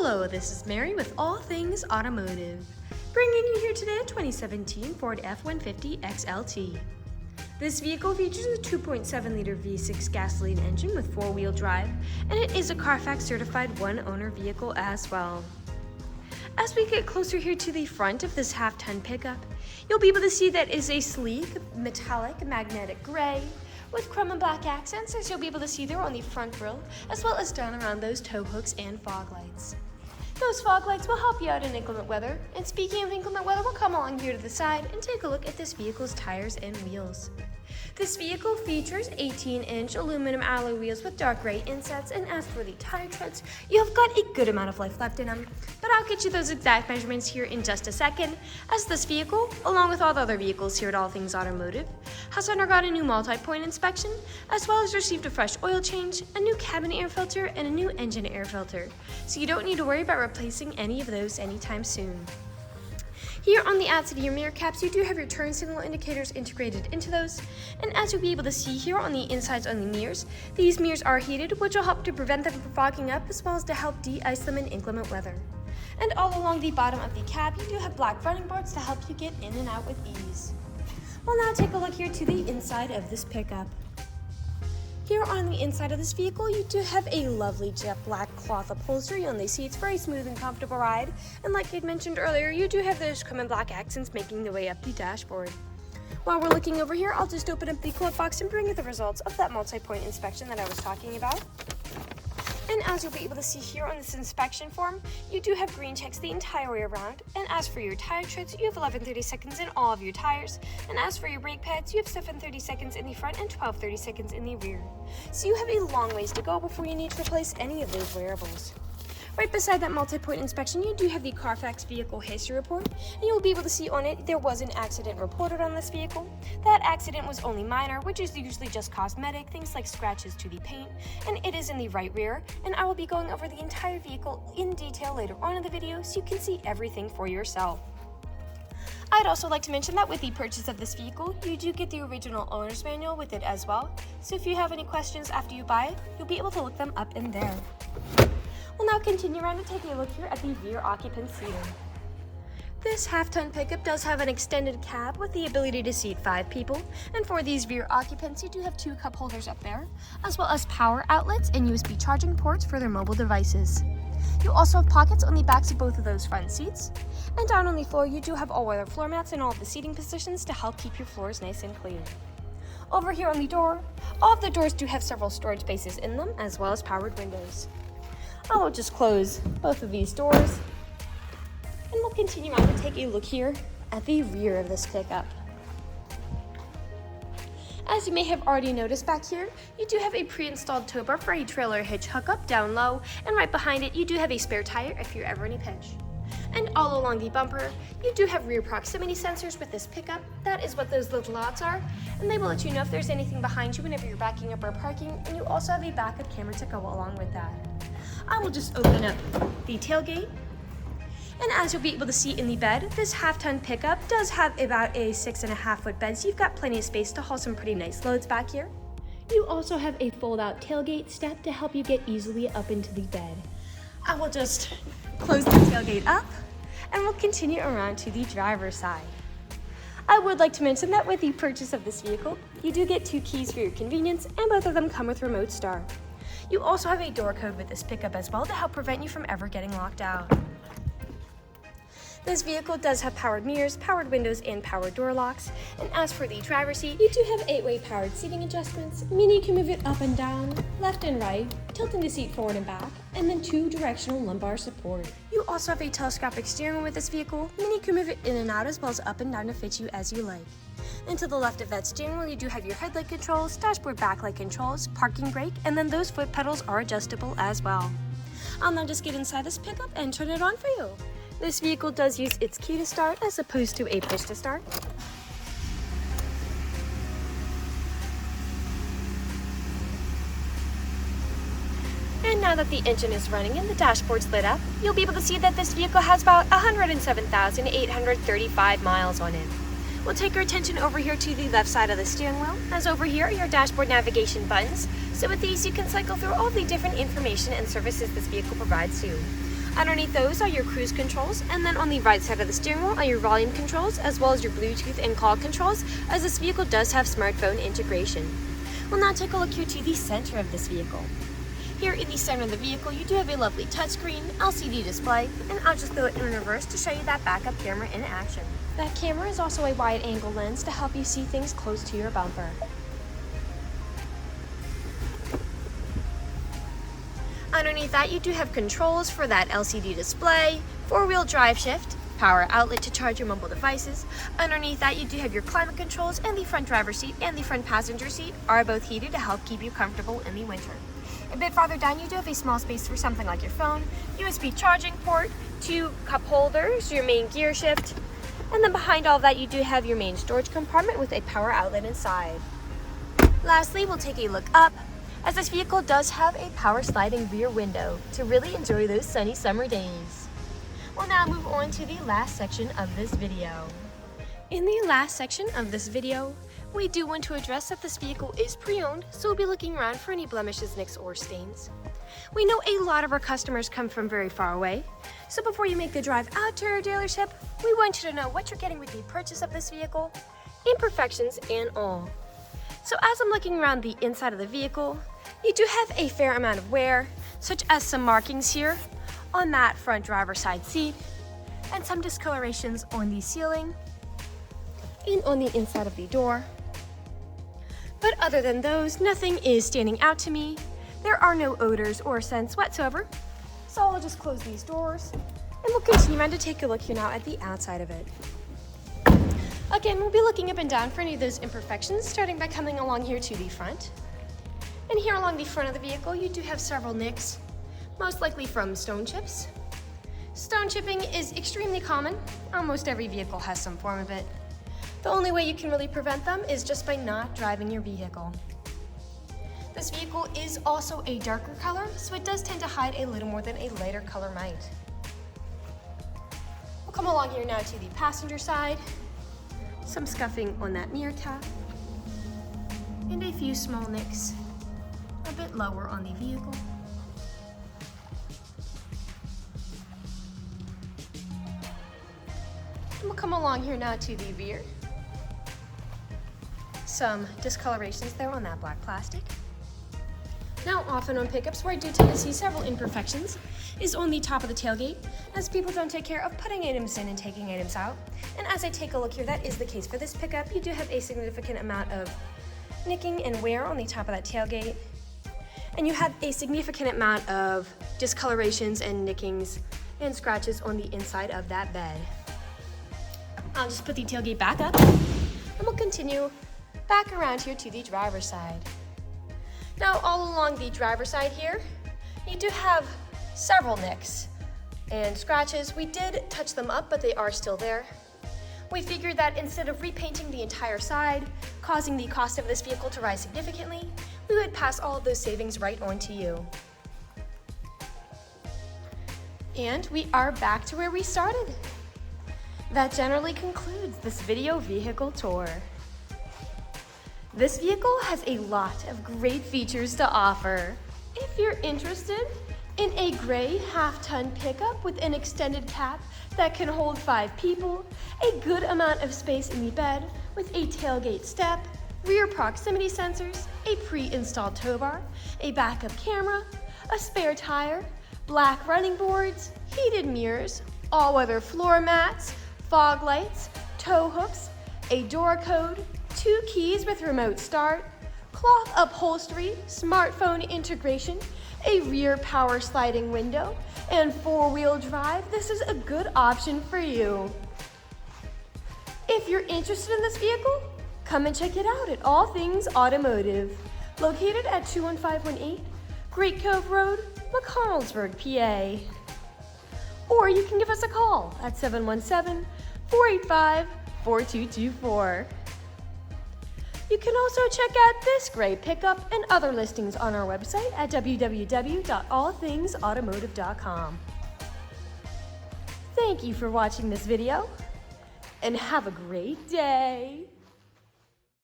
Hello, this is Mary with All Things Automotive, bringing you here today a 2017 Ford F-150 XLT. This vehicle features a 2.7-liter V6 gasoline engine with 4-wheel drive, and it is a CARFAX certified one-owner vehicle as well. As we get closer here to the front of this half-ton pickup, you'll be able to see that is a sleek, metallic, magnetic gray with chrome and black accents, as you'll be able to see there on the front grille, as well as down around those tow hooks and fog lights. Those fog lights will help you out in inclement weather, and speaking of inclement weather, we'll come along here to the side and take a look at this vehicle's tires and wheels. This vehicle features 18-inch aluminum alloy wheels with dark gray insets, and as for the tire treads, you've got a good amount of life left in them, but I'll get you those exact measurements here in just a second, as this vehicle, along with all the other vehicles here at All Things Automotive, has undergone a new multi-point inspection, as well as received a fresh oil change, a new cabin air filter, and a new engine air filter, so you don't need to worry about replacing any of those anytime soon. Here on the outside of your mirror caps, you do have your turn signal indicators integrated into those, and as you'll be able to see here on the insides on the mirrors, these mirrors are heated, which will help to prevent them from fogging up, as well as to help de-ice them in inclement weather. And all along the bottom of the cab, you do have black running boards to help you get in and out with ease. We'll now take a look here to the inside of this pickup. Here on the inside of this vehicle, you do have a lovely jet black cloth upholstery on the seats for a smooth and comfortable ride. And like I mentioned earlier, you do have those chrome and black accents making their way up the dashboard. While we're looking over here, I'll just open up the quote box and bring you the results of that multi-point inspection that I was talking about. And as you'll be able to see here on this inspection form, you do have green checks the entire way around. And as for your tire treads, you have 11 seconds in all of your tires. And as for your brake pads, you have 7 seconds in the front and 12 seconds in the rear. So you have a long ways to go before you need to replace any of those wearables. Right beside that multi-point inspection, you do have the CARFAX vehicle history report, and you'll be able to see on it there was an accident reported on this vehicle. That accident was only minor, which is usually just cosmetic, things like scratches to the paint, and it is in the right rear, and I will be going over the entire vehicle in detail later on in the video so you can see everything for yourself. I'd also like to mention that with the purchase of this vehicle, you do get the original owner's manual with it as well, so if you have any questions after you buy it, you'll be able to look them up in there. We'll now continue around and take a look here at the rear occupant seating. This half-ton pickup does have an extended cab with the ability to seat 5 people, and for these rear occupants, you do have 2 cup holders up there, as well as power outlets and USB charging ports for their mobile devices. You also have pockets on the backs of both of those front seats, and down on the floor, you do have all-weather floor mats in all of the seating positions to help keep your floors nice and clean. Over here on the door, all of the doors do have several storage spaces in them, as well as powered windows. I will just close both of these doors, and we'll continue on to take a look here at the rear of this pickup. As you may have already noticed back here, you do have a pre-installed tow bar for a trailer hitch hookup down low, and right behind it you do have a spare tire if you're ever in a pinch. And all along the bumper, you do have rear proximity sensors with this pickup. That is what those little dots are, and they will let you know if there's anything behind you whenever you're backing up or parking, and you also have a backup camera to go along with that. I will just open up the tailgate, and as you'll be able to see in the bed, this half-ton pickup does have about a 6.5-foot bed, so you've got plenty of space to haul some pretty nice loads back here. You also have a fold-out tailgate step to help you get easily up into the bed. I will just close the tailgate up, and we'll continue around to the driver's side. I would like to mention that with the purchase of this vehicle, you do get 2 keys for your convenience, and both of them come with remote start. You also have a door code with this pickup as well to help prevent you from ever getting locked out. This vehicle does have powered mirrors, powered windows, and powered door locks. And as for the driver's seat, you do have 8-way powered seating adjustments, meaning you can move it up and down, left and right, tilting the seat forward and back, and then 2 directional lumbar support. You also have a telescopic steering wheel with this vehicle, meaning you can move it in and out as well as up and down to fit you as you like. And to the left of that steering wheel, you do have your headlight controls, dashboard backlight controls, parking brake, and then those foot pedals are adjustable as well. I'll now just get inside this pickup and turn it on for you. This vehicle does use its key to start as opposed to a push to start. And now that the engine is running and the dashboard's lit up, you'll be able to see that this vehicle has about 107,835 miles on it. We'll take our attention over here to the left side of the steering wheel, as over here are your dashboard navigation buttons. So with these, you can cycle through all the different information and services this vehicle provides you. Underneath those are your cruise controls, and then on the right side of the steering wheel are your volume controls, as well as your Bluetooth and call controls, as this vehicle does have smartphone integration. We'll now take a look here to the center of this vehicle. Here in the center of the vehicle, you do have a lovely touchscreen, LCD display, and I'll just throw it in reverse to show you that backup camera in action. That camera is also a wide-angle lens to help you see things close to your bumper. Underneath that, you do have controls for that LCD display, four-wheel drive shift, power outlet to charge your mobile devices. Underneath that, you do have your climate controls, and the front driver's seat and the front passenger seat are both heated to help keep you comfortable in the winter. A bit farther down, you do have a small space for something like your phone, USB charging port, 2 cup holders, your main gear shift, and then behind all of that, you do have your main storage compartment with a power outlet inside. Lastly, we'll take a look up, as this vehicle does have a power sliding rear window to really enjoy those sunny summer days. We'll now move on to the last section of this video. In the last section of this video, we do want to address that this vehicle is pre-owned, so we'll be looking around for any blemishes, nicks, or stains. We know a lot of our customers come from very far away, so before you make the drive out to our dealership, we want you to know what you're getting with the purchase of this vehicle, imperfections and all. So as I'm looking around the inside of the vehicle, you do have a fair amount of wear, such as some markings here on that front driver's side seat, and some discolorations on the ceiling and on the inside of the door. But other than those, nothing is standing out to me. There are no odors or scents whatsoever. So I'll just close these doors and we'll continue on to take a look here now at the outside of it. Again, we'll be looking up and down for any of those imperfections, starting by coming along here to the front. And here along the front of the vehicle, you do have several nicks, most likely from stone chips. Stone chipping is extremely common. Almost every vehicle has some form of it. The only way you can really prevent them is just by not driving your vehicle. This vehicle is also a darker color, so it does tend to hide a little more than a lighter color might. We'll come along here now to the passenger side. Some scuffing on that mirror cap, and a few small nicks a bit lower on the vehicle. And we'll come along here now to the rear. Some discolorations there on that black plastic. Now, often on pickups where I do tend to see several imperfections is on the top of the tailgate, as people don't take care of putting items in and taking items out. And as I take a look here, that is the case for this pickup. You do have a significant amount of nicking and wear on the top of that tailgate. And you have a significant amount of discolorations and nickings and scratches on the inside of that bed. I'll just put the tailgate back up and we'll continue back around here to the driver's side. Now, all along the driver's side here, you do have several nicks and scratches. We did touch them up, but they are still there. We figured that instead of repainting the entire side, causing the cost of this vehicle to rise significantly, we would pass all of those savings right on to you. And we are back to where we started. That generally concludes this video vehicle tour. This vehicle has a lot of great features to offer. If you're interested in a gray half-ton pickup with an extended cab that can hold 5 people, a good amount of space in the bed with a tailgate step, rear proximity sensors, a pre-installed tow bar, a backup camera, a spare tire, black running boards, heated mirrors, all-weather floor mats, fog lights, tow hooks, a door code, 2 keys with remote start, cloth upholstery, smartphone integration, a rear power sliding window, and 4-wheel drive, this is a good option for you. If you're interested in this vehicle, come and check it out at All Things Automotive, located at 21518 Great Cove Road, McConnellsburg, PA. Or you can give us a call at 717-485-4224. You can also check out this gray pickup and other listings on our website at www.allthingsautomotive.com. Thank you for watching this video, and have a great day.